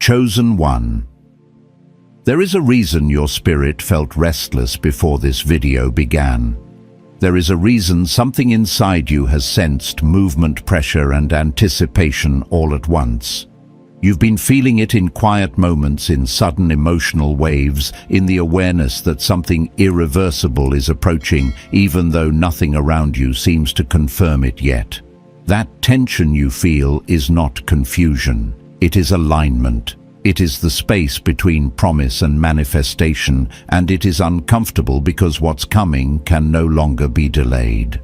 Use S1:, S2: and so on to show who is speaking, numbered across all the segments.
S1: Chosen one. There is a reason your spirit felt restless before this video began. There is a reason something inside you has sensed movement, pressure, and anticipation all at once. You've been feeling it in quiet moments, in sudden emotional waves, in the awareness that something irreversible is approaching, even though nothing around you seems to confirm it yet. That tension you feel is not confusion. It is alignment. It is the space between promise and manifestation, and it is uncomfortable because what's coming can no longer be delayed.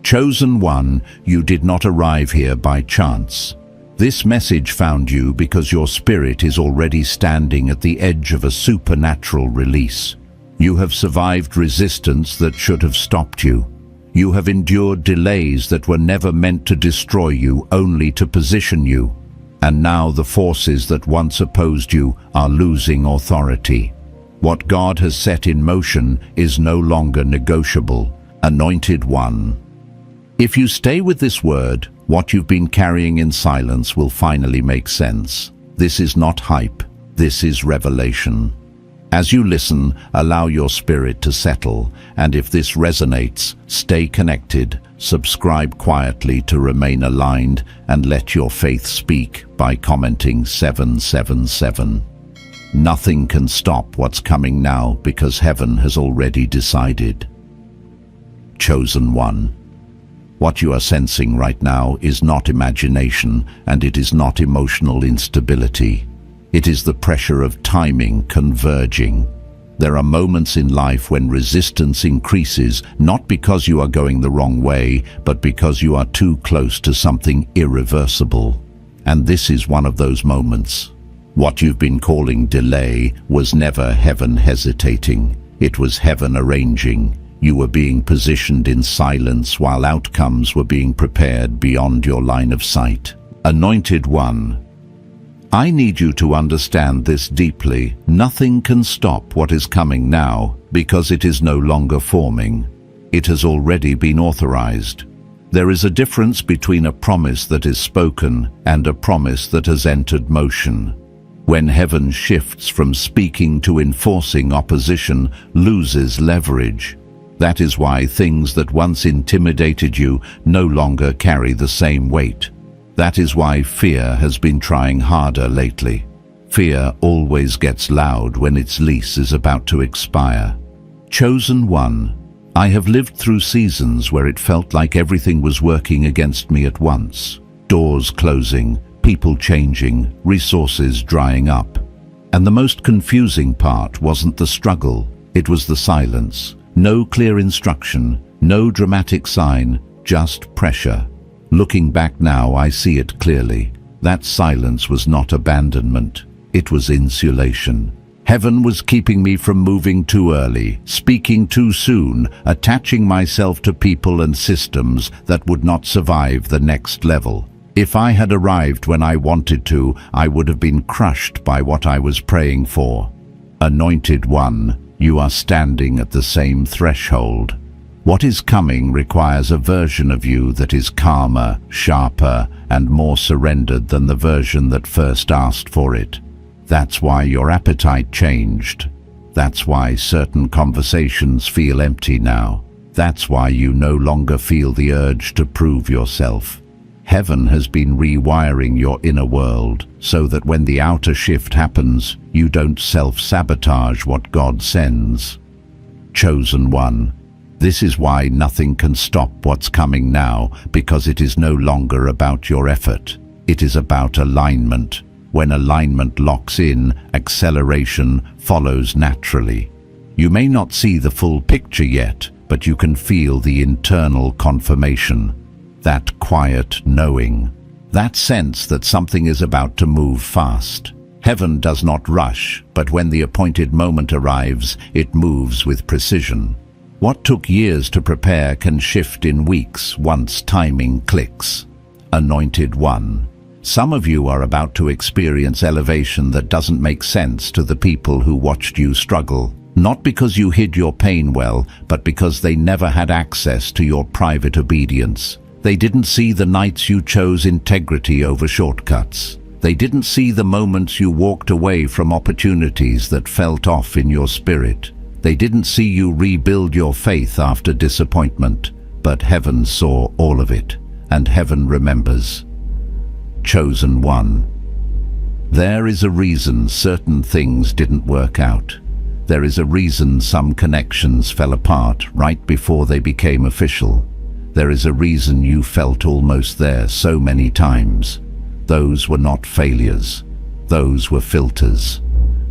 S1: Chosen one, you did not arrive here by chance. This message found you because your spirit is already standing at the edge of a supernatural release. You have survived resistance that should have stopped you. You have endured delays that were never meant to destroy you, only to position you. And now the forces that once opposed you are losing authority. What God has set in motion is no longer negotiable. Anointed one. If you stay with this word, what you've been carrying in silence will finally make sense. This is not hype, this is revelation. As you listen, allow your spirit to settle, and if this resonates, stay connected, subscribe quietly to remain aligned, and let your faith speak by commenting 777. Nothing can stop what's coming now because heaven has already decided. Chosen one. What you are sensing right now is not imagination, and it is not emotional instability. It is the pressure of timing converging. There are moments in life when resistance increases, not because you are going the wrong way, but because you are too close to something irreversible. And this is one of those moments. What you've been calling delay was never heaven hesitating. It was heaven arranging. You were being positioned in silence while outcomes were being prepared beyond your line of sight. Anointed one. I need you to understand this deeply. Nothing can stop what is coming now because it is no longer forming. It has already been authorized. There is a difference between a promise that is spoken and a promise that has entered motion. When heaven shifts from speaking to enforcing, opposition loses leverage. That is why things that once intimidated you no longer carry the same weight. That is why fear has been trying harder lately. Fear always gets loud when its lease is about to expire. Chosen one. I have lived through seasons where it felt like everything was working against me at once. Doors closing, people changing, resources drying up. And the most confusing part wasn't the struggle, it was the silence. No clear instruction, no dramatic sign, just pressure. Looking back now, I see it clearly. That silence was not abandonment, it was insulation. Heaven was keeping me from moving too early, speaking too soon, attaching myself to people and systems that would not survive the next level. If I had arrived when I wanted to, I would have been crushed by what I was praying for. Anointed one. You are standing at the same threshold. What is coming requires a version of you that is calmer, sharper, and more surrendered than the version that first asked for it. That's why your appetite changed. That's why certain conversations feel empty now. That's why you no longer feel the urge to prove yourself. Heaven has been rewiring your inner world so that when the outer shift happens, you don't self-sabotage what God sends. Chosen one. This is why nothing can stop what's coming now, because it is no longer about your effort. It is about alignment. When alignment locks in, acceleration follows naturally. You may not see the full picture yet, but you can feel the internal confirmation. That quiet knowing, that sense that something is about to move fast. Heaven does not rush, but when the appointed moment arrives, it moves with precision. What took years to prepare can shift in weeks once timing clicks. Anointed one. Some of you are about to experience elevation that doesn't make sense to the people who watched you struggle. Not because you hid your pain well, but because they never had access to your private obedience. They didn't see the nights you chose integrity over shortcuts. They didn't see the moments you walked away from opportunities that felt off in your spirit. They didn't see you rebuild your faith after disappointment, but heaven saw all of it, and heaven remembers. Chosen one. There is a reason certain things didn't work out. There is a reason some connections fell apart right before they became official. There is a reason you felt almost there so many times. Those were not failures. Those were filters.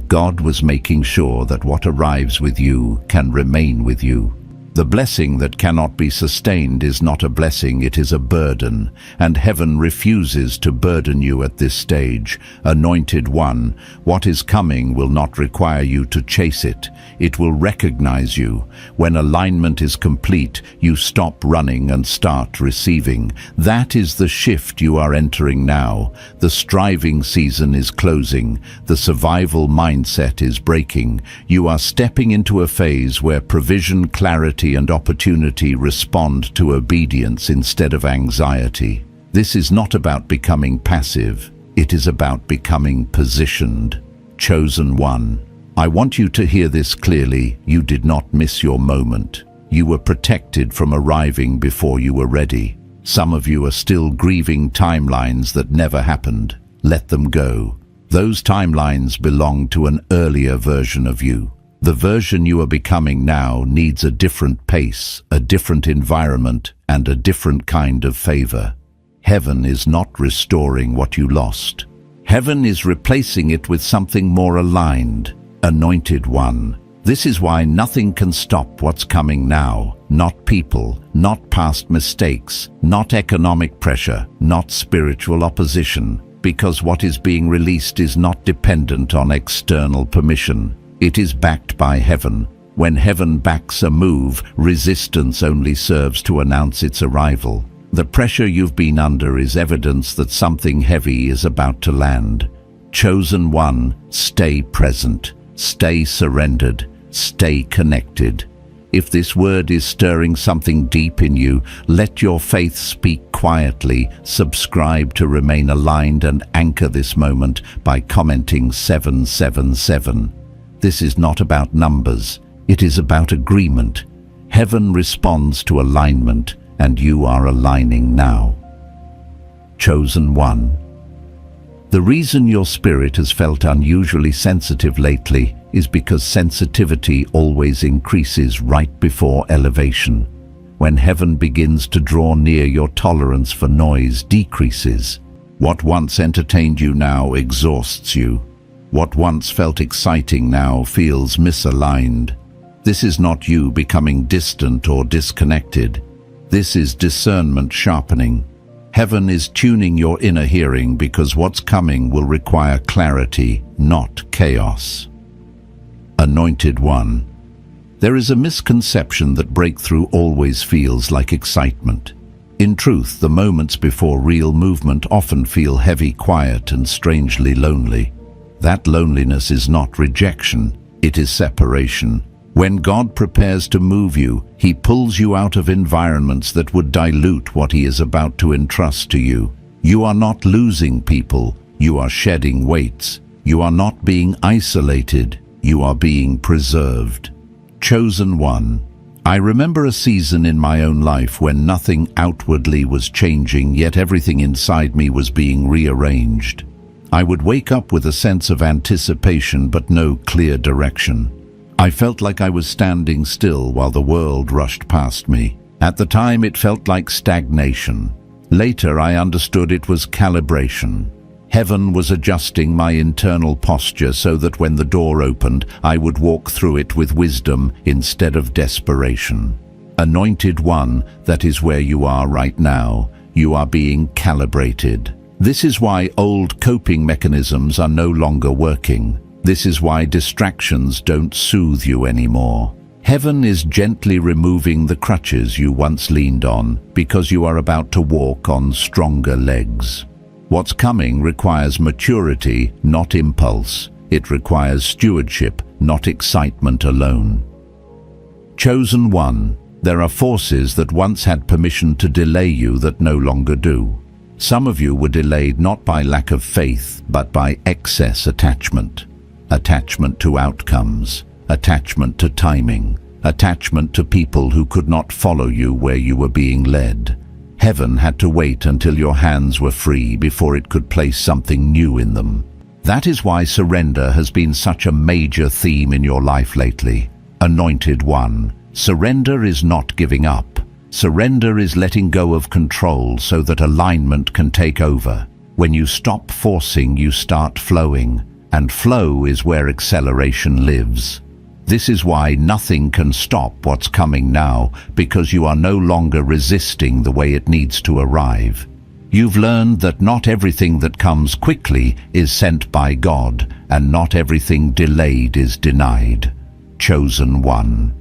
S1: God was making sure that what arrives with you can remain with you. The blessing that cannot be sustained is not a blessing, it is a burden, and heaven refuses to burden you at this stage. Anointed one, what is coming will not require you to chase it. It will recognize you. When alignment is complete, you stop running and start receiving. That is the shift you are entering now. The striving season is closing. The survival mindset is breaking. You are stepping into a phase where provision, clarity, and opportunity respond to obedience instead of anxiety. This is not about becoming passive. It is about becoming positioned. Chosen one. I want you to hear this clearly. You did not miss your moment. You were protected from arriving before you were ready. Some of you are still grieving timelines that never happened. Let them go. Those timelines belong to an earlier version of you. The version you are becoming now needs a different pace, a different environment, and a different kind of favor. Heaven is not restoring what you lost. Heaven is replacing it with something more aligned. Anointed one. This is why nothing can stop what's coming now. Not people, not past mistakes, not economic pressure, not spiritual opposition, because what is being released is not dependent on external permission. It is backed by heaven. When heaven backs a move, resistance only serves to announce its arrival. The pressure you've been under is evidence that something heavy is about to land. Chosen one, stay present, stay surrendered, stay connected. If this word is stirring something deep in you, let your faith speak quietly. Subscribe to remain aligned and anchor this moment by commenting 777. This is not about numbers, it is about agreement. Heaven responds to alignment, and you are aligning now. Chosen one. The reason your spirit has felt unusually sensitive lately is because sensitivity always increases right before elevation. When heaven begins to draw near, your tolerance for noise decreases. What once entertained you now exhausts you. What once felt exciting now feels misaligned. This is not you becoming distant or disconnected. This is discernment sharpening. Heaven is tuning your inner hearing because what's coming will require clarity, not chaos. Anointed one. There is a misconception that breakthrough always feels like excitement. In truth, the moments before real movement often feel heavy, quiet, and strangely lonely. That loneliness is not rejection, it is separation. When God prepares to move you, He pulls you out of environments that would dilute what He is about to entrust to you. You are not losing people, you are shedding weights. You are not being isolated, you are being preserved. Chosen one. I remember a season in my own life when nothing outwardly was changing, yet everything inside me was being rearranged. I would wake up with a sense of anticipation but no clear direction. I felt like I was standing still while the world rushed past me. At the time it felt like stagnation. Later I understood it was calibration. Heaven was adjusting my internal posture so that when the door opened, I would walk through it with wisdom instead of desperation. Anointed one, that is where you are right now. You are being calibrated. This is why old coping mechanisms are no longer working. This is why distractions don't soothe you anymore. Heaven is gently removing the crutches you once leaned on because you are about to walk on stronger legs. What's coming requires maturity, not impulse. It requires stewardship, not excitement alone. Chosen one. There are forces that once had permission to delay you that no longer do. Some of you were delayed not by lack of faith, but by excess attachment. Attachment to outcomes, attachment to timing, attachment to people who could not follow you where you were being led. Heaven had to wait until your hands were free before it could place something new in them. That is why surrender has been such a major theme in your life lately. Anointed One, surrender is not giving up. Surrender is letting go of control so that alignment can take over. When you stop forcing, you start flowing, and flow is where acceleration lives. This is why nothing can stop what's coming now, because you are no longer resisting the way it needs to arrive. You've learned that not everything that comes quickly is sent by God, and not everything delayed is denied. Chosen One.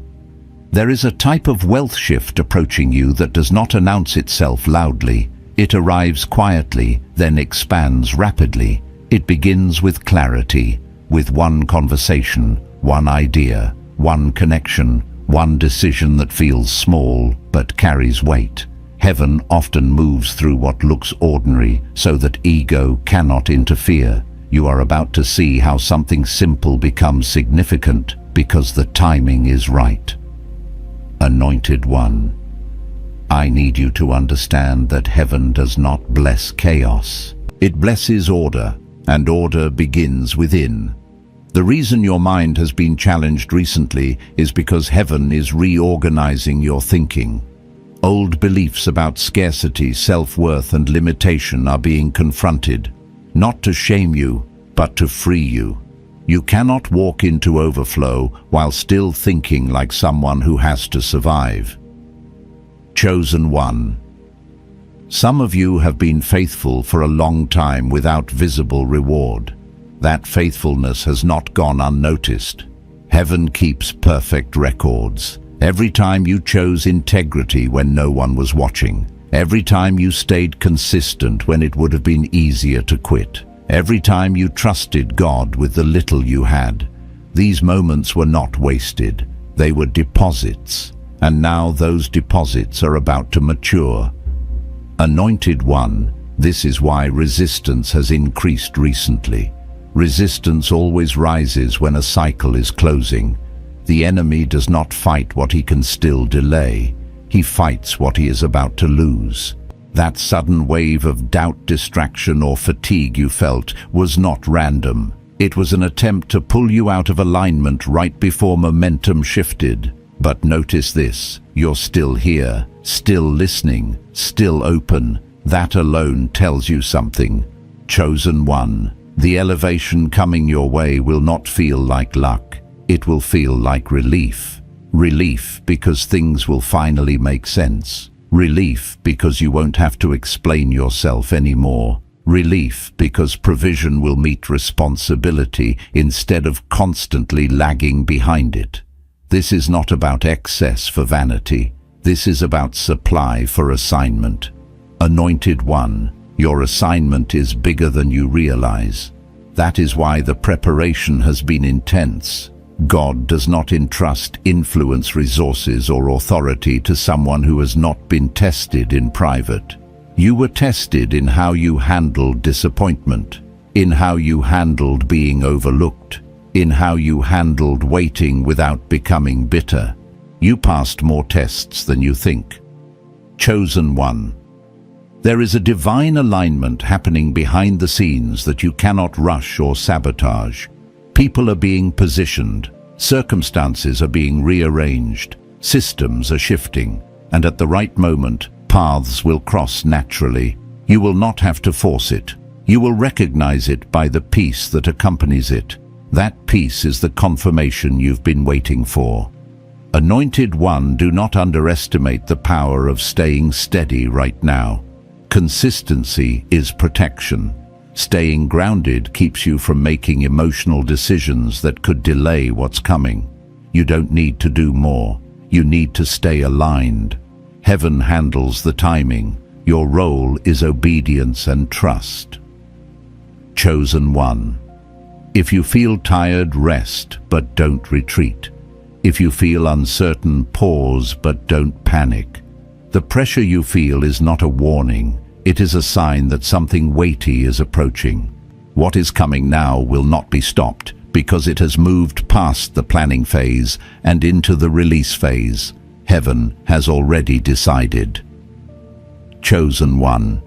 S1: There is a type of wealth shift approaching you that does not announce itself loudly. It arrives quietly, then expands rapidly. It begins with clarity, with one conversation, one idea, one connection, one decision that feels small but carries weight. Heaven often moves through what looks ordinary so that ego cannot interfere. You are about to see how something simple becomes significant because the timing is right. Anointed One, I need you to understand that heaven does not bless chaos. It blesses order, and order begins within. The reason your mind has been challenged recently is because heaven is reorganizing your thinking. Old beliefs about scarcity, self-worth, and limitation are being confronted, not to shame you, but to free you. You cannot walk into overflow while still thinking like someone who has to survive. Chosen One. Some of you have been faithful for a long time without visible reward. That faithfulness has not gone unnoticed. Heaven keeps perfect records. Every time you chose integrity when no one was watching. Every time you stayed consistent when it would have been easier to quit. Every time you trusted God with the little you had. These moments were not wasted. They were deposits. And now those deposits are about to mature. Anointed One, this is why resistance has increased recently. Resistance always rises when a cycle is closing. The enemy does not fight what he can still delay. He fights what he is about to lose. That sudden wave of doubt, distraction, or fatigue you felt was not random. It was an attempt to pull you out of alignment right before momentum shifted. But notice this, you're still here, still listening, still open. That alone tells you something. Chosen One, the elevation coming your way will not feel like luck. It will feel like relief. Relief because things will finally make sense. Relief because you won't have to explain yourself anymore. Relief because provision will meet responsibility instead of constantly lagging behind it. This is not about excess for vanity. This is about supply for assignment. Anointed One, your assignment is bigger than you realize. That is why the preparation has been intense. God does not entrust influence, resources, or authority to someone who has not been tested in private. You were tested in how you handled disappointment, in how you handled being overlooked, in how you handled waiting without becoming bitter. You passed more tests than you think. Chosen One. There is a divine alignment happening behind the scenes that you cannot rush or sabotage. People are being positioned, circumstances are being rearranged, systems are shifting, and at the right moment, paths will cross naturally. You will not have to force it. You will recognize it by the peace that accompanies it. That peace is the confirmation you've been waiting for. Anointed One, do not underestimate the power of staying steady right now. Consistency is protection. Staying grounded keeps you from making emotional decisions that could delay what's coming. You don't need to do more. You need to stay aligned. Heaven handles the timing. Your role is obedience and trust. Chosen One. If you feel tired, rest, but don't retreat. If you feel uncertain, pause, but don't panic. The pressure you feel is not a warning. It is a sign that something weighty is approaching. What is coming now will not be stopped, because it has moved past the planning phase and into the release phase. Heaven has already decided. Chosen one.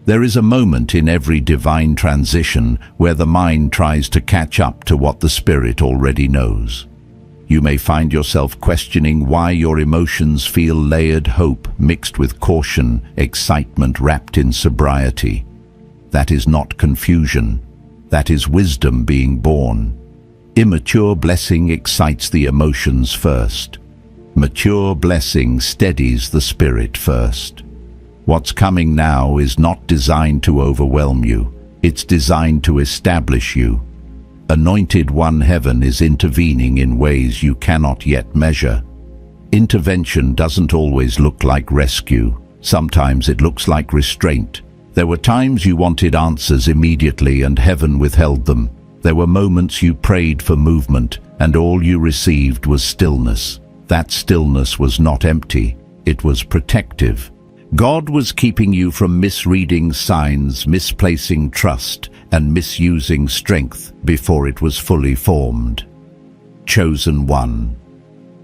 S1: There is a moment in every divine transition where the mind tries to catch up to what the spirit already knows. You may find yourself questioning why your emotions feel layered hope mixed with caution, excitement wrapped in sobriety. That is not confusion. That is wisdom being born. Immature blessing excites the emotions first. Mature blessing steadies the spirit first. What's coming now is not designed to overwhelm you. It's designed to establish you. Anointed One Heaven is intervening in ways you cannot yet measure. Intervention doesn't always look like rescue. Sometimes it looks like restraint. There were times you wanted answers immediately and heaven withheld them. There were moments you prayed for movement and all you received was stillness. That stillness was not empty. It was protective. God was keeping you from misreading signs, misplacing trust, and misusing strength before it was fully formed. Chosen one.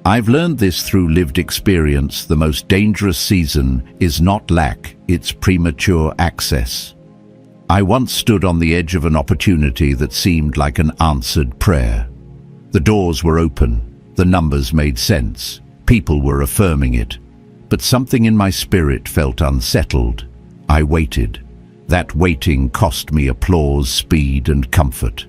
S1: I've learned this through lived experience. The most dangerous season is not lack, it's premature access. I once stood on the edge of an opportunity that seemed like an answered prayer. The doors were open, the numbers made sense, people were affirming it. But something in my spirit felt unsettled. I waited. That waiting cost me applause, speed, and comfort.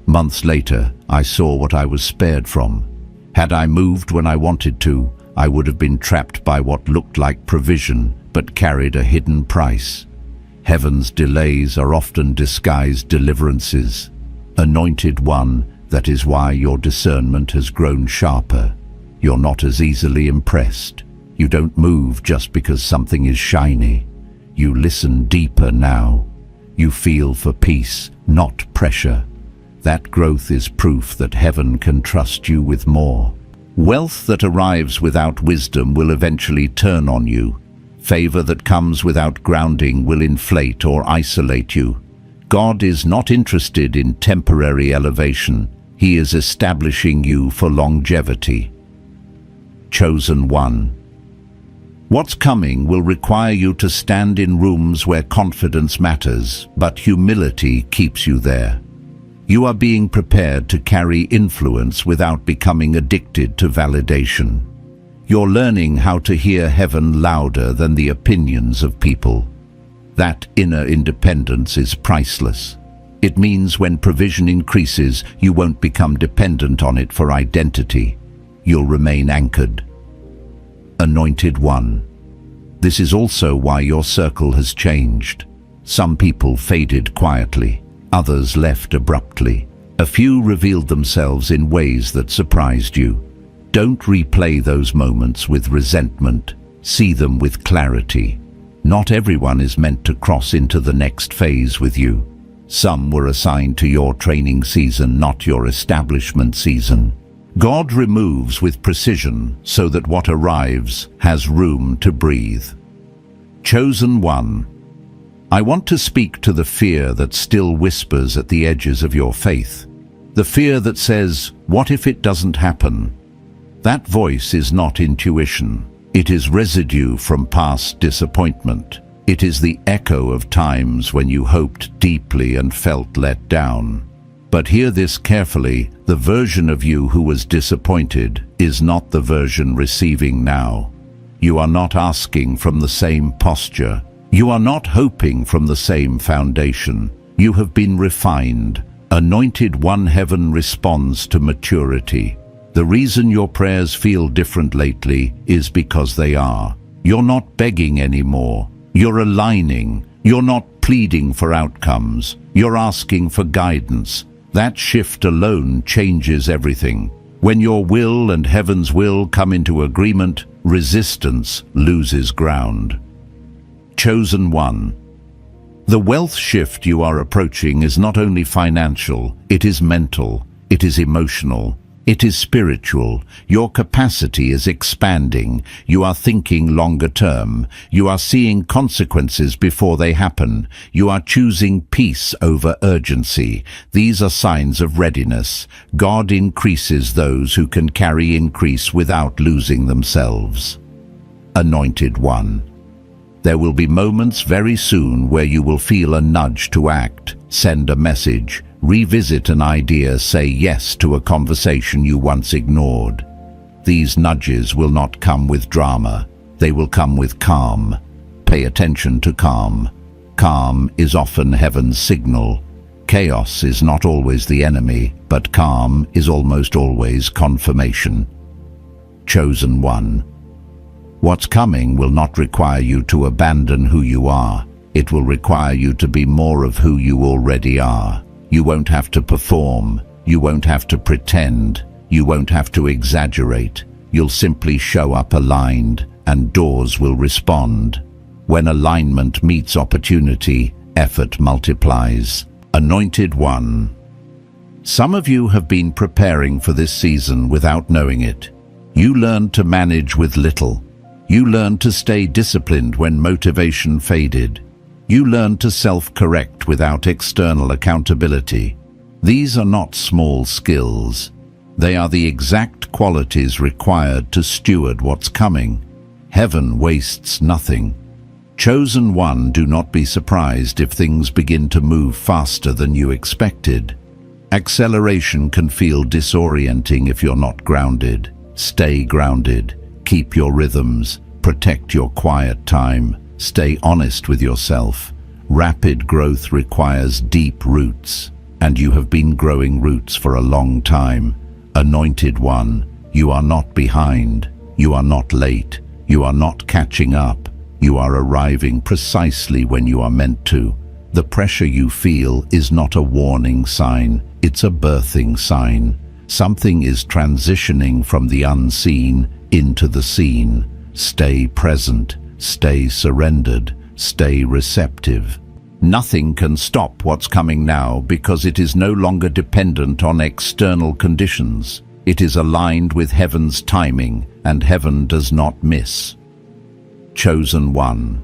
S1: Months later, I saw what I was spared from. Had I moved when I wanted to, I would have been trapped by what looked like provision, but carried a hidden price. Heaven's delays are often disguised deliverances. Anointed one, that is why your discernment has grown sharper. You're not as easily impressed. You don't move just because something is shiny. You listen deeper now. You feel for peace, not pressure. That growth is proof that heaven can trust you with more. Wealth that arrives without wisdom will eventually turn on you. Favor that comes without grounding will inflate or isolate you. God is not interested in temporary elevation. He is establishing you for longevity. Chosen one. What's coming will require you to stand in rooms where confidence matters, but humility keeps you there. You are being prepared to carry influence without becoming addicted to validation. You're learning how to hear heaven louder than the opinions of people. That inner independence is priceless. It means when provision increases, you won't become dependent on it for identity. You'll remain anchored. Anointed one. This is also why your circle has changed. Some people faded quietly. Others left abruptly. A few revealed themselves in ways that surprised you. Don't replay those moments with resentment. See them with clarity. Not everyone is meant to cross into the next phase with you. Some were assigned to your training season, not your establishment season. God removes with precision so that what arrives has room to breathe. Chosen one. I want to speak to the fear that still whispers at the edges of your faith. The fear that says, what if it doesn't happen? That voice is not intuition. It is residue from past disappointment. It is the echo of times when you hoped deeply and felt let down. But hear this carefully, the version of you who was disappointed is not the version receiving now. You are not asking from the same posture. You are not hoping from the same foundation. You have been refined. Anointed one heaven responds to maturity. The reason your prayers feel different lately is because they are. You're not begging anymore. You're aligning. You're not pleading for outcomes. You're asking for guidance. That shift alone changes everything. When your will and heaven's will come into agreement, resistance loses ground. Chosen one. The wealth shift you are approaching is not only financial, it is mental, it is emotional. It is spiritual. Your capacity is expanding. You are thinking longer term. You are seeing consequences before they happen. You are choosing peace over urgency. These are signs of readiness. God increases those who can carry increase without losing themselves. Anointed One. There will be moments very soon where you will feel a nudge to act, send a message, revisit an idea, say yes to a conversation you once ignored. These nudges will not come with drama. They will come with calm. Pay attention to calm. Calm is often heaven's signal. Chaos is not always the enemy, but calm is almost always confirmation. Chosen One. What's coming will not require you to abandon who you are. It will require you to be more of who you already are. You won't have to perform. You won't have to pretend. You won't have to exaggerate. You'll simply show up aligned, and doors will respond. When alignment meets opportunity, effort multiplies. Anointed One. Some of you have been preparing for this season without knowing it. You learned to manage with little. You learned to stay disciplined when motivation faded. You learned to self-correct without external accountability. These are not small skills. They are the exact qualities required to steward what's coming. Heaven wastes nothing. Chosen One, do not be surprised if things begin to move faster than you expected. Acceleration can feel disorienting if you're not grounded. Stay grounded. Keep your rhythms. Protect your quiet time. Stay honest with yourself. Rapid growth requires deep roots, and you have been growing roots for a long time. Anointed One, you are not behind. You are not late. You are not catching up. You are arriving precisely when you are meant to. The pressure you feel is not a warning sign. It's a birthing sign. Something is transitioning from the unseen into the seen. Stay present. Stay surrendered. Stay receptive. Nothing can stop what's coming now because it is no longer dependent on external conditions. It is aligned with heaven's timing, and heaven does not miss. Chosen One.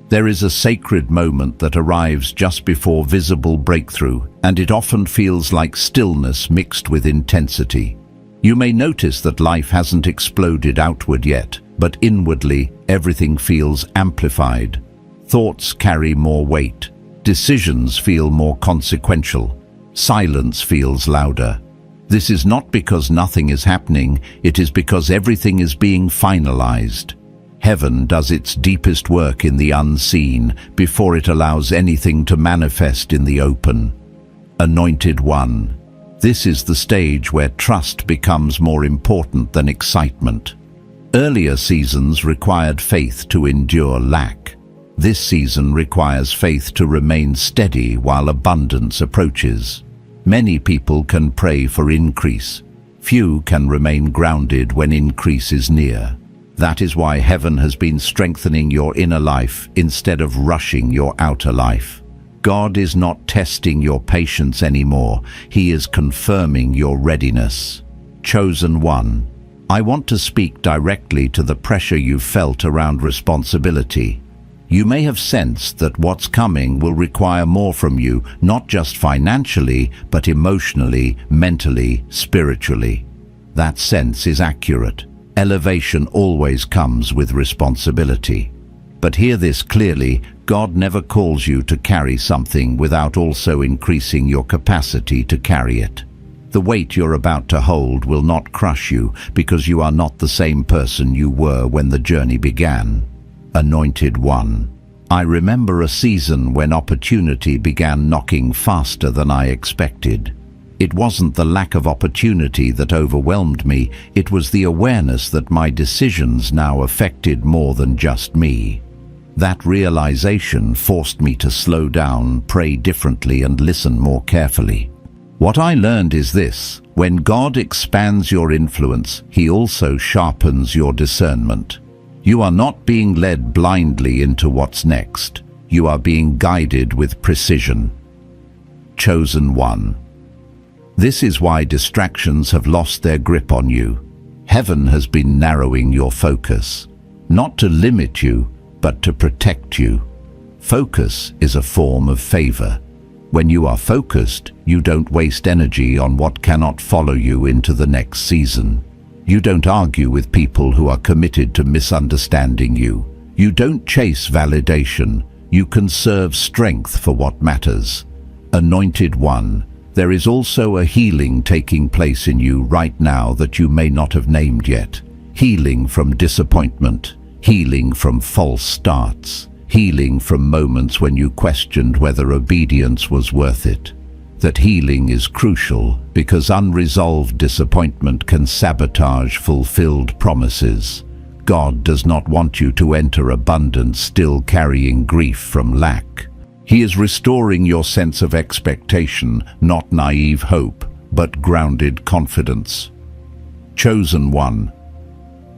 S1: There is a sacred moment that arrives just before visible breakthrough, and it often feels like stillness mixed with intensity. You may notice that life hasn't exploded outward yet, but inwardly everything feels amplified. Thoughts carry more weight. Decisions feel more consequential. Silence feels louder. This is not because nothing is happening, it is because everything is being finalized. Heaven does its deepest work in the unseen before it allows anything to manifest in the open. Anointed One. This is the stage where trust becomes more important than excitement. Earlier seasons required faith to endure lack. This season requires faith to remain steady while abundance approaches. Many people can pray for increase. Few can remain grounded when increase is near. That is why heaven has been strengthening your inner life instead of rushing your outer life. God is not testing your patience anymore. He is confirming your readiness. Chosen One. I want to speak directly to the pressure you felt around responsibility. You may have sensed that what's coming will require more from you, not just financially, but emotionally, mentally, spiritually. That sense is accurate. Elevation always comes with responsibility. But hear this clearly, God never calls you to carry something without also increasing your capacity to carry it. The weight you're about to hold will not crush you because you are not the same person you were when the journey began. Anointed One. I remember a season when opportunity began knocking faster than I expected. It wasn't the lack of opportunity that overwhelmed me, it was the awareness that my decisions now affected more than just me. That realization forced me to slow down, pray differently, and listen more carefully. What I learned is this: when God expands your influence, He also sharpens your discernment. You are not being led blindly into what's next. You are being guided with precision. Chosen One. This is why distractions have lost their grip on you. Heaven has been narrowing your focus, not to limit you, but to protect you. Focus is a form of favor. When you are focused, you don't waste energy on what cannot follow you into the next season. You don't argue with people who are committed to misunderstanding you. You don't chase validation. You conserve strength for what matters. Anointed One, there is also a healing taking place in you right now that you may not have named yet. Healing from disappointment, healing from false starts, healing from moments when you questioned whether obedience was worth it. That healing is crucial because unresolved disappointment can sabotage fulfilled promises. God does not want you to enter abundance still carrying grief from lack. He is restoring your sense of expectation, not naive hope, but grounded confidence. Chosen One,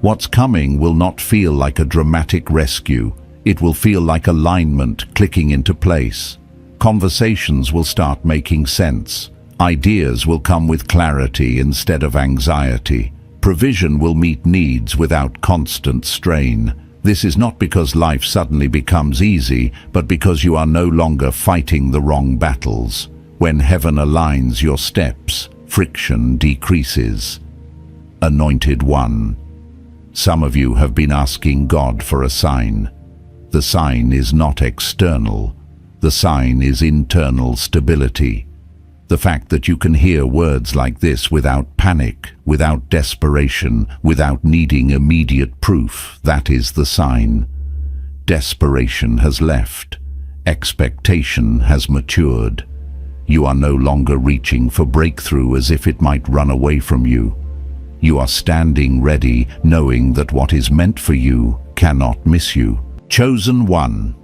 S1: what's coming will not feel like a dramatic rescue. It will feel like alignment clicking into place. Conversations will start making sense. Ideas will come with clarity instead of anxiety. Provision will meet needs without constant strain. This is not because life suddenly becomes easy, but because you are no longer fighting the wrong battles. When heaven aligns your steps, friction decreases. Anointed One, some of you have been asking God for a sign. The sign is not external. The sign is internal stability. The fact that you can hear words like this without panic, without desperation, without needing immediate proof, that is the sign. Desperation has left. Expectation has matured. You are no longer reaching for breakthrough as if it might run away from you. You are standing ready, knowing that what is meant for you cannot miss you. Chosen One,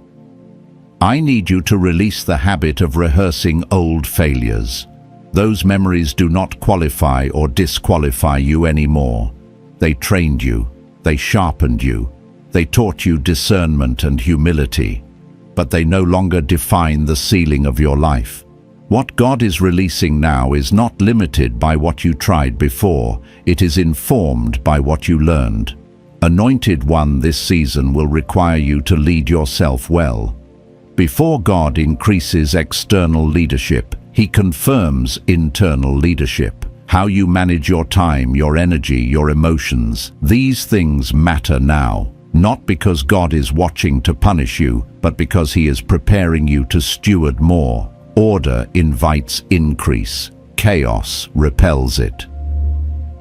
S1: I need you to release the habit of rehearsing old failures. Those memories do not qualify or disqualify you anymore. They trained you, they sharpened you, they taught you discernment and humility, but they no longer define the ceiling of your life. What God is releasing now is not limited by what you tried before, it is informed by what you learned. Anointed One, this season will require you to lead yourself well. Before God increases external leadership, He confirms internal leadership. How you manage your time, your energy, your emotions, these things matter now. Not because God is watching to punish you, but because He is preparing you to steward more. Order invites increase. Chaos repels it.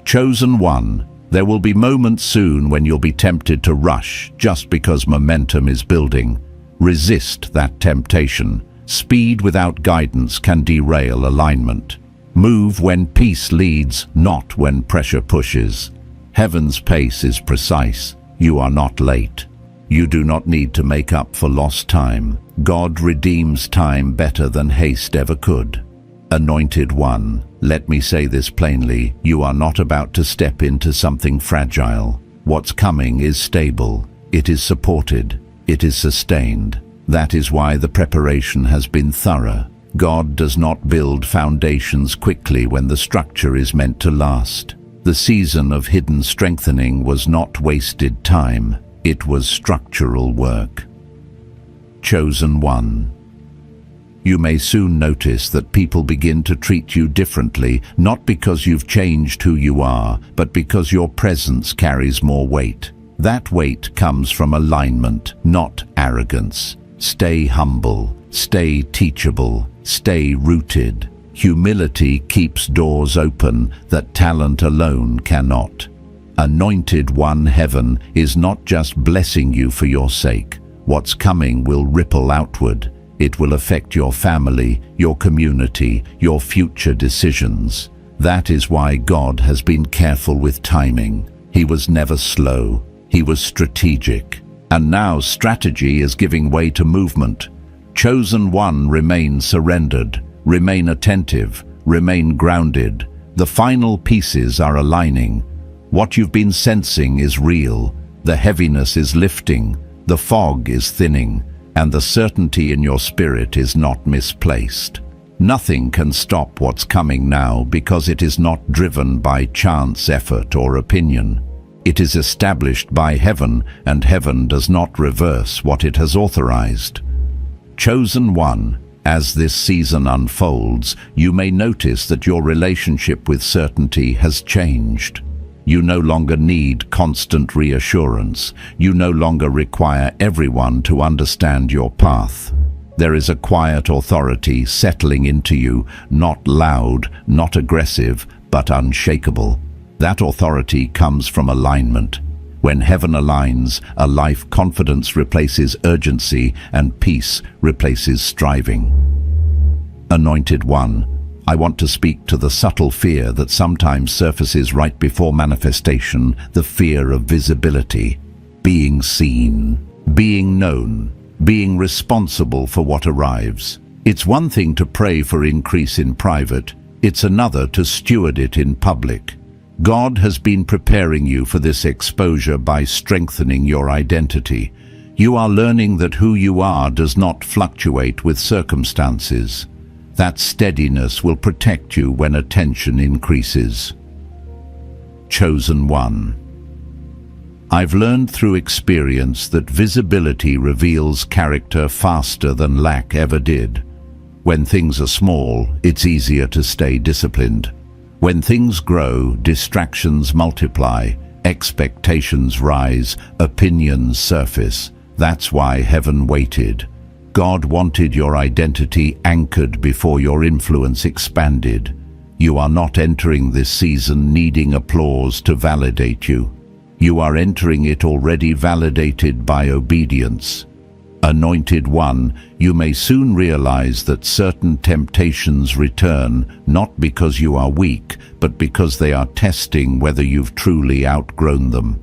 S1: Chosen One, there will be moments soon when you'll be tempted to rush just because momentum is building. Resist that temptation. Speed without guidance can derail alignment. Move when peace leads, not when pressure pushes. Heaven's pace is precise. You are not late. You do not need to make up for lost time. God redeems time better than haste ever could. Anointed One, let me say this plainly, you are not about to step into something fragile. What's coming is stable. It is supported. It is sustained. That is why the preparation has been thorough. God does not build foundations quickly when the structure is meant to last. The season of hidden strengthening was not wasted time. It was structural work. Chosen One, you may soon notice that people begin to treat you differently, not because you've changed who you are, but because your presence carries more weight. That weight comes from alignment, not arrogance. Stay humble, stay teachable, stay rooted. Humility keeps doors open that talent alone cannot. Anointed One, heaven is not just blessing you for your sake. What's coming will ripple outward. It will affect your family, your community, your future decisions. That is why God has been careful with timing. He was never slow. He was strategic. And now strategy is giving way to movement. Chosen One, remain surrendered, remain attentive, remain grounded. The final pieces are aligning. What you've been sensing is real. The heaviness is lifting, the fog is thinning, and the certainty in your spirit is not misplaced. Nothing can stop what's coming now because it is not driven by chance, effort, or opinion. It is established by heaven, and heaven does not reverse what it has authorized. Chosen one, as this season unfolds, you may notice that your relationship with certainty has changed. You no longer need constant reassurance. You no longer require everyone to understand your path. There is a quiet authority settling into you, not loud, not aggressive, but unshakable. That authority comes from alignment. When heaven aligns, a life confidence replaces urgency and peace replaces striving. Anointed One, I want to speak to the subtle fear that sometimes surfaces right before manifestation, the fear of visibility, being seen, being known, being responsible for what arrives. It's one thing to pray for increase in private, it's another to steward it in public. God has been preparing you for this exposure by strengthening your identity. You are learning that who you are does not fluctuate with circumstances. That steadiness will protect you when attention increases. Chosen One. I've learned through experience that visibility reveals character faster than lack ever did. When things are small, it's easier to stay disciplined. When things grow, distractions multiply, expectations rise, opinions surface. That's why heaven waited. God wanted your identity anchored before your influence expanded. You are not entering this season needing applause to validate you. You are entering it already validated by obedience. Anointed One, you may soon realize that certain temptations return, not because you are weak, but because they are testing whether you've truly outgrown them.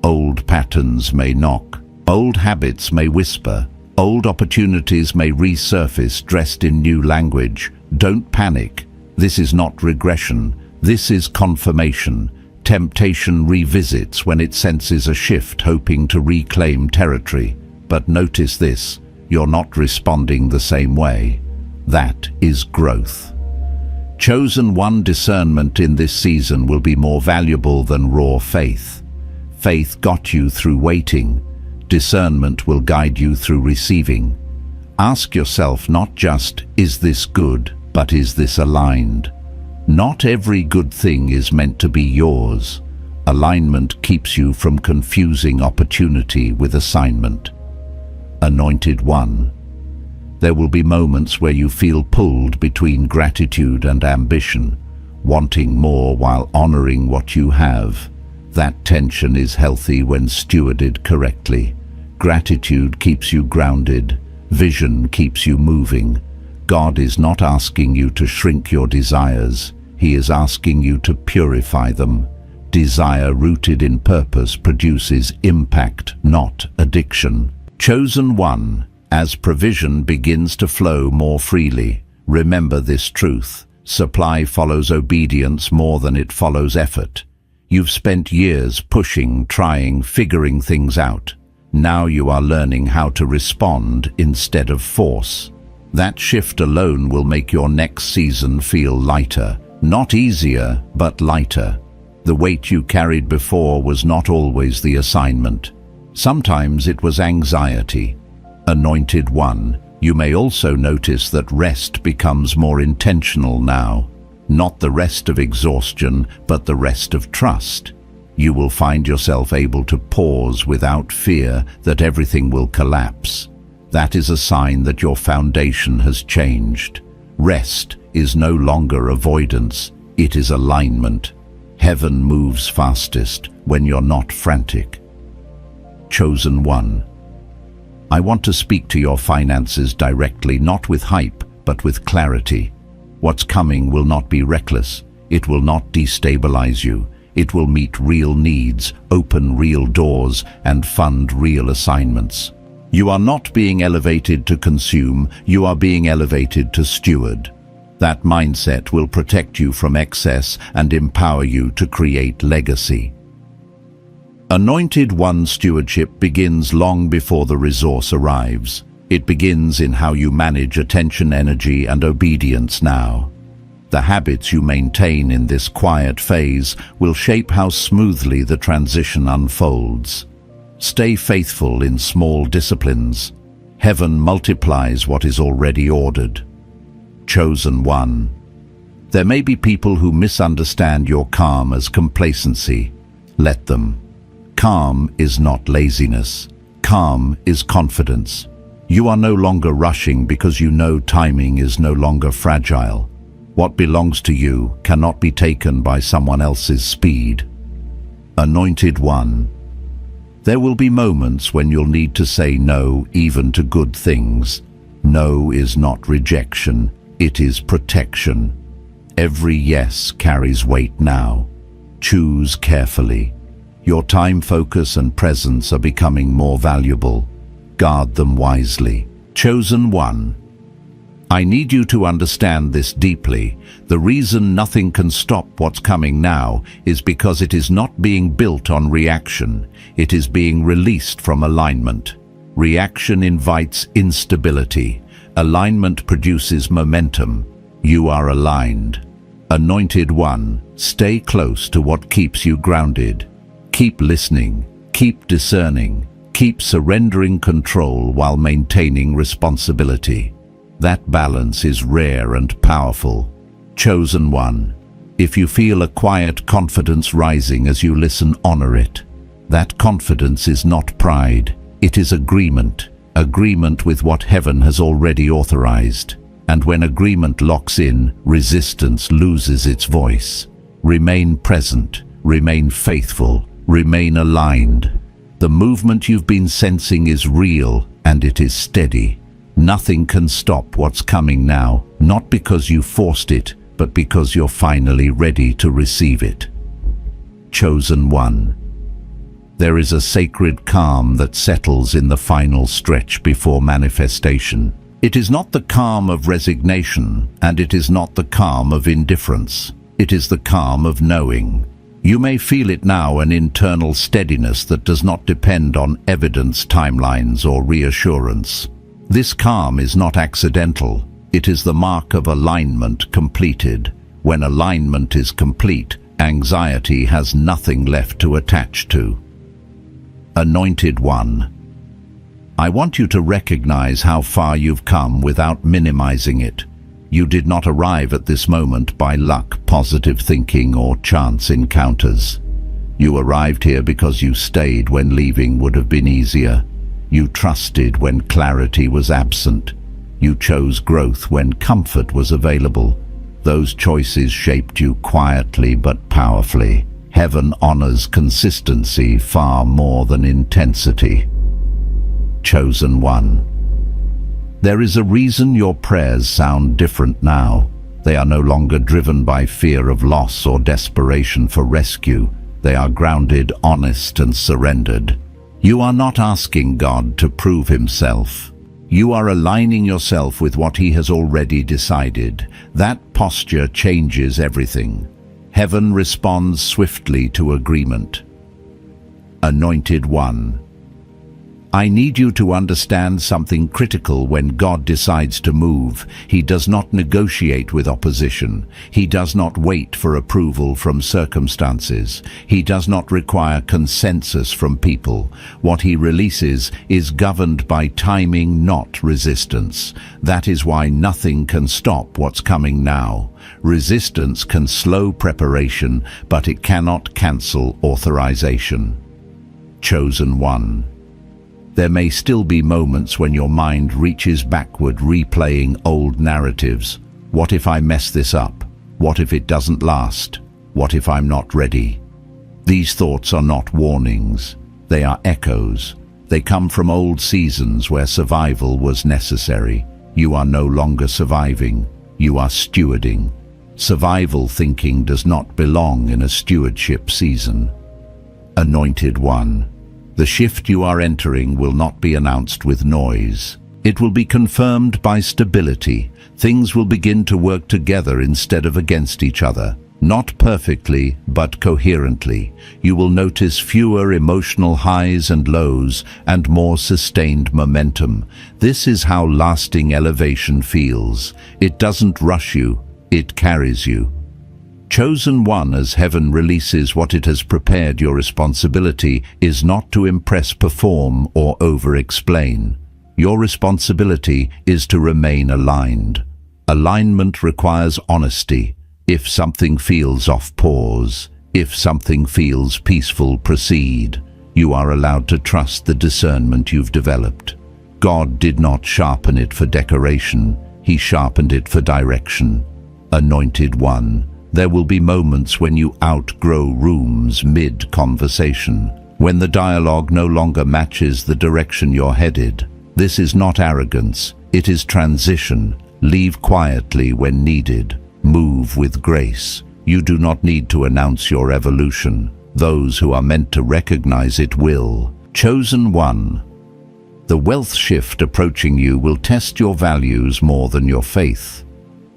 S1: Old patterns may knock, old habits may whisper, old opportunities may resurface dressed in new language. Don't panic. This is not regression. This is confirmation. Temptation revisits when it senses a shift, hoping to reclaim territory. But notice this, you're not responding the same way. That is growth. Chosen One, discernment in this season will be more valuable than raw faith. Faith got you through waiting. Discernment will guide you through receiving. Ask yourself not just, is this good, but is this aligned? Not every good thing is meant to be yours. Alignment keeps you from confusing opportunity with assignment. Anointed One. There will be moments where you feel pulled between gratitude and ambition, wanting more while honoring what you have. That tension is healthy when stewarded correctly. Gratitude keeps you grounded. Vision keeps you moving. God is not asking you to shrink your desires. He is asking you to purify them. Desire rooted in purpose produces impact, not addiction. Chosen One, as provision begins to flow more freely, remember this truth. Supply follows obedience more than it follows effort. You've spent years pushing, trying, figuring things out. Now you are learning how to respond instead of force. That shift alone will make your next season feel lighter. Not easier, but lighter. The weight you carried before was not always the assignment. Sometimes it was anxiety. Anointed One, you may also notice that rest becomes more intentional now. Not the rest of exhaustion, but the rest of trust. You will find yourself able to pause without fear that everything will collapse. That is a sign that your foundation has changed. Rest is no longer avoidance, it is alignment. Heaven moves fastest when you're not frantic. Chosen One. I want to speak to your finances directly, not with hype, but with clarity. What's coming will not be reckless. It will not destabilize you. It will meet real needs, open real doors, and fund real assignments. You are not being elevated to consume, you are being elevated to steward. That mindset will protect you from excess and empower you to create legacy. Anointed One, stewardship begins long before the resource arrives. It begins in how you manage attention, energy, and obedience now. The habits you maintain in this quiet phase will shape how smoothly the transition unfolds. Stay faithful in small disciplines. Heaven multiplies what is already ordered. Chosen one. There may be people who misunderstand your calm as complacency. Let them. Calm is not laziness. Calm is confidence. You are no longer rushing because you know timing is no longer fragile. What belongs to you cannot be taken by someone else's speed. Anointed one. There will be moments when you'll need to say no even to good things. No is not rejection, it is protection. Every yes carries weight now. Choose carefully. Your time, focus, and presence are becoming more valuable. Guard them wisely. Chosen one. I need you to understand this deeply. The reason nothing can stop what's coming now is because it is not being built on reaction. It is being released from alignment. Reaction invites instability. Alignment produces momentum. You are aligned. Anointed one, stay close to what keeps you grounded. Keep listening. Keep discerning. Keep surrendering control while maintaining responsibility. That balance is rare and powerful. Chosen one. If you feel a quiet confidence rising as you listen, honor it. That confidence is not pride. It is agreement. Agreement with what heaven has already authorized. And when agreement locks in, resistance loses its voice. Remain present. Remain faithful. Remain aligned. The movement you've been sensing is real and it is steady. Nothing can stop what's coming now, not because you forced it, but because you're finally ready to receive it. Chosen one. There is a sacred calm that settles in the final stretch before manifestation. It is not the calm of resignation, and it is not the calm of indifference. It is the calm of knowing. You may feel it now, an internal steadiness that does not depend on evidence, timelines, or reassurance. This calm is not accidental. It is the mark of alignment completed. When alignment is complete, anxiety has nothing left to attach to. Anointed one. I want you to recognize how far you've come without minimizing it. You did not arrive at this moment by luck, positive thinking, or chance encounters. You arrived here because you stayed when leaving would have been easier. You trusted when clarity was absent. You chose growth when comfort was available. Those choices shaped you quietly but powerfully. Heaven honors consistency far more than intensity. Chosen one. There is a reason your prayers sound different now. They are no longer driven by fear of loss or desperation for rescue. They are grounded, honest, and surrendered. You are not asking God to prove himself. You are aligning yourself with what he has already decided. That posture changes everything. Heaven responds swiftly to agreement. Anointed one. I need you to understand something critical. When God decides to move, he does not negotiate with opposition. He does not wait for approval from circumstances. He does not require consensus from people. What he releases is governed by timing, not resistance. That is why nothing can stop what's coming now. Resistance can slow preparation, but it cannot cancel authorization. Chosen one. There may still be moments when your mind reaches backward, replaying old narratives. What if I mess this up? What if it doesn't last? What if I'm not ready? These thoughts are not warnings. They are echoes. They come from old seasons where survival was necessary. You are no longer surviving. You are stewarding. Survival thinking does not belong in a stewardship season. Anointed one. The shift you are entering will not be announced with noise. It will be confirmed by stability. Things will begin to work together instead of against each other. Not perfectly, but coherently. You will notice fewer emotional highs and lows and more sustained momentum. This is how lasting elevation feels. It doesn't rush you, it carries you. Chosen one, as heaven releases what it has prepared, your responsibility is not to impress, perform, or over-explain. Your responsibility is to remain aligned. Alignment requires honesty. If something feels off, pause. If something feels peaceful, proceed. You are allowed to trust the discernment you've developed. God did not sharpen it for decoration. He sharpened it for direction. Anointed one, there will be moments when you outgrow rooms mid-conversation, when the dialogue no longer matches the direction you're headed. This is not arrogance, it is transition. Leave quietly when needed. Move with grace. You do not need to announce your evolution. Those who are meant to recognize it will. Chosen one. The wealth shift approaching you will test your values more than your faith.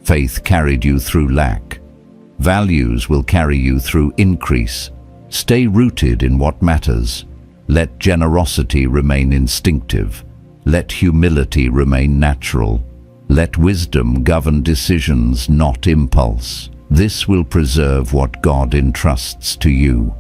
S1: Faith carried you through lack. Values will carry you through increase. Stay rooted in what matters. Let generosity remain instinctive. Let humility remain natural. Let wisdom govern decisions, not impulse. This will preserve what God entrusts to you.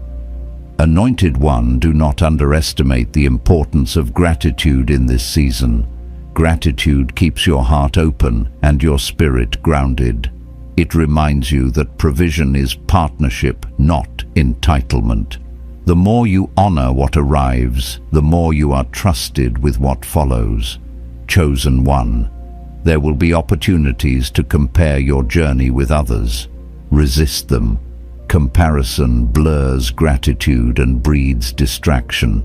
S1: Anointed one, do not underestimate the importance of gratitude in this season. Gratitude keeps your heart open and your spirit grounded. It reminds you that provision is partnership, not entitlement. The more you honor what arrives, the more you are trusted with what follows. Chosen one. There will be opportunities to compare your journey with others. Resist them. Comparison blurs gratitude and breeds distraction.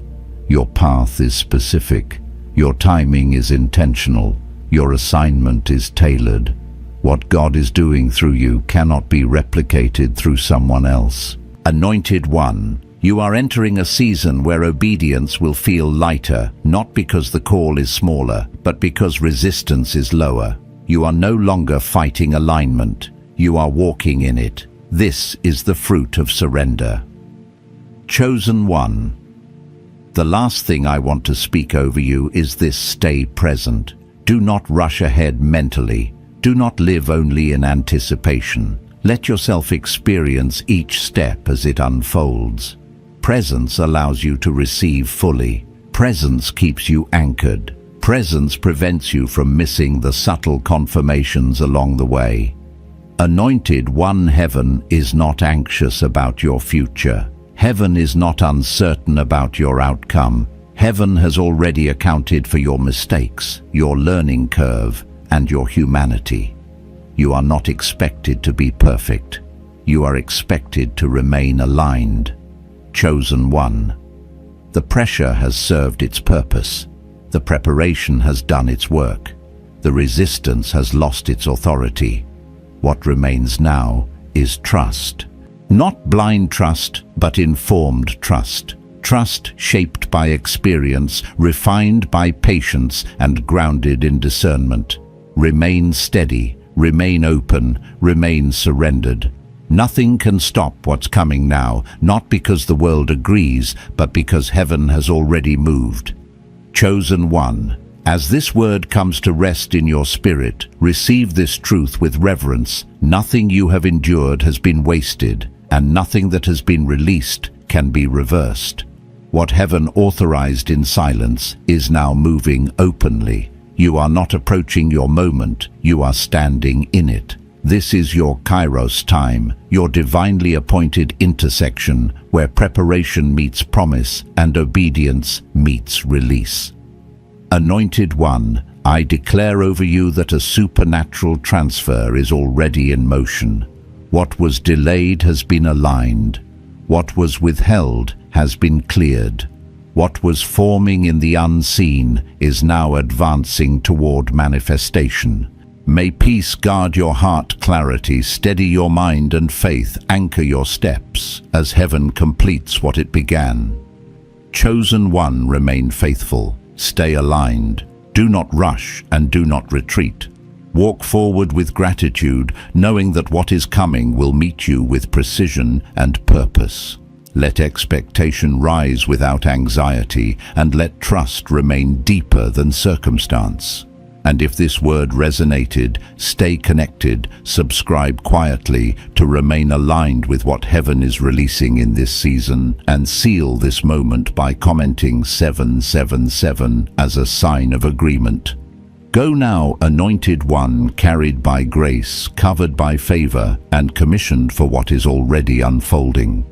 S1: Your path is specific. Your timing is intentional. Your assignment is tailored. What God is doing through you cannot be replicated through someone else. Anointed one, you are entering a season where obedience will feel lighter, not because the call is smaller, but because resistance is lower. You are no longer fighting alignment. You are walking in it. This is the fruit of surrender. Chosen one. The last thing I want to speak over you is this: stay present. Do not rush ahead mentally. Do not live only in anticipation. Let yourself experience each step as it unfolds. Presence allows you to receive fully. Presence keeps you anchored. Presence prevents you from missing the subtle confirmations along the way. Anointed one, heaven is not anxious about your future. Heaven is not uncertain about your outcome. Heaven has already accounted for your mistakes, your learning curve, and your humanity. You are not expected to be perfect. You are expected to remain aligned. Chosen one. The pressure has served its purpose. The preparation has done its work. The resistance has lost its authority. What remains now is trust. Not blind trust, but informed trust. Trust shaped by experience, refined by patience, and grounded in discernment. Remain steady, remain open, remain surrendered. Nothing can stop what's coming now, not because the world agrees, but because heaven has already moved. Chosen one, as this word comes to rest in your spirit, receive this truth with reverence. Nothing you have endured has been wasted, and nothing that has been released can be reversed. What heaven authorized in silence is now moving openly. You are not approaching your moment, you are standing in it. This is your Kairos time, your divinely appointed intersection, where preparation meets promise and obedience meets release. Anointed one, I declare over you that a supernatural transfer is already in motion. What was delayed has been aligned. What was withheld has been cleared. What was forming in the unseen is now advancing toward manifestation. May peace guard your heart, clarity steady your mind, and faith anchor your steps as heaven completes what it began. Chosen one, remain faithful, stay aligned, do not rush and do not retreat. Walk forward with gratitude, knowing that what is coming will meet you with precision and purpose. Let expectation rise without anxiety, and let trust remain deeper than circumstance. And if this word resonated, stay connected, subscribe quietly to remain aligned with what heaven is releasing in this season, and seal this moment by commenting 777 as a sign of agreement. Go now, anointed one, carried by grace, covered by favor, and commissioned for what is already unfolding.